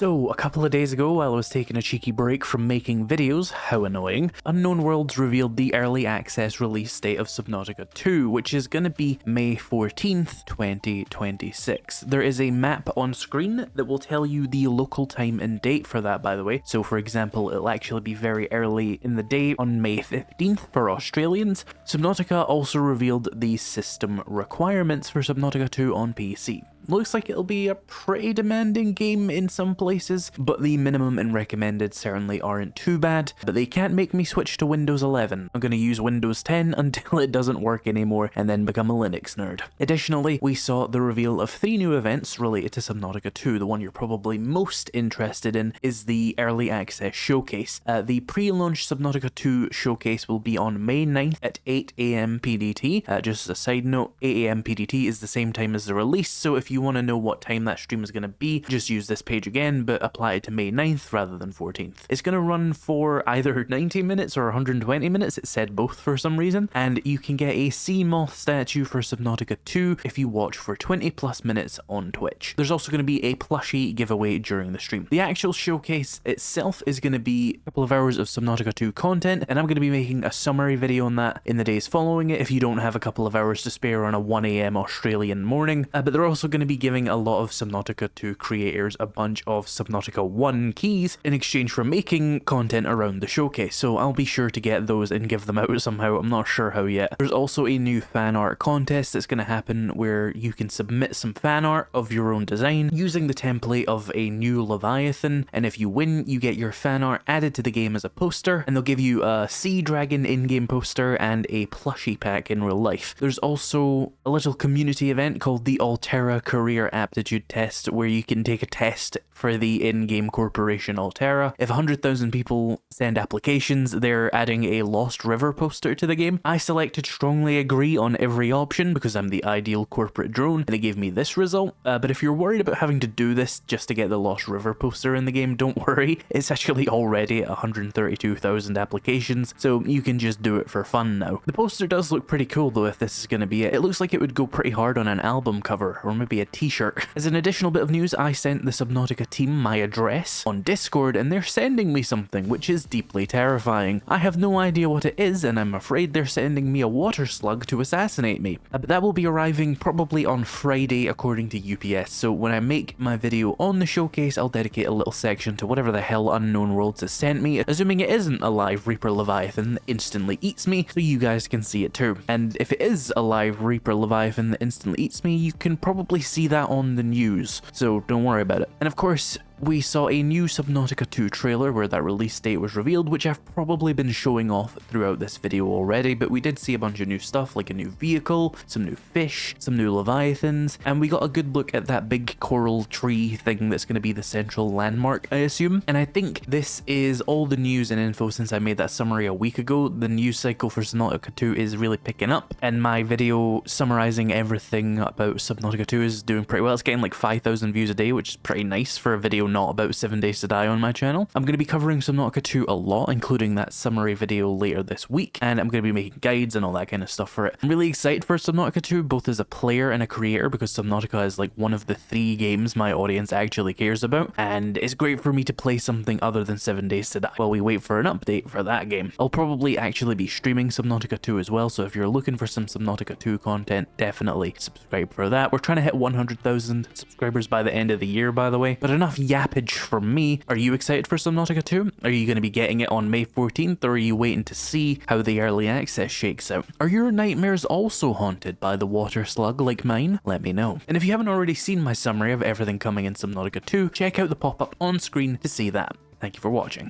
So, a couple of days ago, while I was taking a cheeky break from making videos, how annoying, Unknown Worlds revealed the early access release date of Subnautica 2, which is going to be May 14th, 2026. There is a map on screen that will tell you the local time and date for that, by the way. So, for example, it'll actually be very early in the day on May 15th for Australians. Subnautica also revealed the system requirements for Subnautica 2 on PC. Looks like it'll be a pretty demanding game in some places, but the minimum and recommended certainly aren't too bad. But they can't make me switch to Windows 11. I'm gonna use Windows 10 until it doesn't work anymore and then become a Linux nerd. Additionally, we saw the reveal of 3 new events related to Subnautica 2. The one you're probably most interested in is the Early Access Showcase. The pre-launch Subnautica 2 showcase will be on May 9th at 8 AM PDT. Just as a side note, 8 AM PDT is the same time as the release, so if you want to know what time that stream is going to be, just use this page again, but apply it to May 9th rather than 14th. It's going to run for either 90 minutes or 120 minutes, it said both for some reason, and you can get a sea moth statue for Subnautica 2 if you watch for 20 plus minutes on Twitch. There's also going to be a plushie giveaway during the stream. The actual showcase itself is going to be a couple of hours of Subnautica 2 content, and I'm going to be making a summary video on that in the days following it if you don't have a couple of hours to spare on a 1 AM Australian morning, but they're also going to be giving a lot of Subnautica 2 creators a bunch of Subnautica 1 keys in exchange for making content around the showcase, so I'll be sure to get those and give them out somehow. I'm not sure how yet. There's also a new fan art contest that's going to happen where you can submit some fan art of your own design using the template of a new Leviathan, and if you win, you get your fan art added to the game as a poster, and they'll give you a sea dragon in-game poster and a plushie pack in real life. There's also a little community event called the Altera Career Aptitude Test, where you can take a test for the in-game corporation Altera. If 100,000 people send applications, they're adding a Lost River poster to the game. I selected strongly agree on every option because I'm the ideal corporate drone, and they gave me this result. But if you're worried about having to do this just to get the Lost River poster in the game, don't worry. It's actually already at 132,000 applications, so you can just do it for fun now. The poster does look pretty cool though if this is going to be it. It looks like it would go pretty hard on an album cover, or maybe a t-shirt. As an additional bit of news, I sent the Subnautica team my address on Discord, and they're sending me something, which is deeply terrifying. I have no idea what it is, and I'm afraid they're sending me a water slug to assassinate me. But that will be arriving probably on Friday according to UPS, so when I make my video on the showcase, I'll dedicate a little section to whatever the hell Unknown Worlds has sent me, assuming it isn't a live Reaper Leviathan that instantly eats me, so you guys can see it too. And if it is a live Reaper Leviathan that instantly eats me, you can probably see that on the news, so don't worry about it. And of course, we saw a new Subnautica 2 trailer where that release date was revealed, which I've probably been showing off throughout this video already, but we did see a bunch of new stuff like a new vehicle, some new fish, some new Leviathans, and we got a good look at that big coral tree thing that's going to be the central landmark, I assume. And I think this is all the news and info since I made that summary a week ago. The news cycle for Subnautica 2 is really picking up, and my video summarizing everything about Subnautica 2 is doing pretty well. It's getting like 5,000 views a day, which is pretty nice for a video not about 7 Days to Die on my channel. I'm going to be covering Subnautica 2 a lot, including that summary video later this week, and I'm going to be making guides and all that kind of stuff for it. I'm really excited for Subnautica 2, both as a player and a creator, because Subnautica is like one of the 3 games my audience actually cares about, and it's great for me to play something other than 7 Days to Die while we wait for an update for that game. I'll probably actually be streaming Subnautica 2 as well, so if you're looking for some Subnautica 2 content, definitely subscribe for that. We're trying to hit 100,000 subscribers by the end of the year, by the way, but enough yappage for me. Are you excited for Subnautica 2? Are you going to be getting it on May 14th, or are you waiting to see how the early access shakes out? Are your nightmares also haunted by the water slug like mine? Let me know. And if you haven't already seen my summary of everything coming in Subnautica 2, check out the pop-up on screen to see that. Thank you for watching.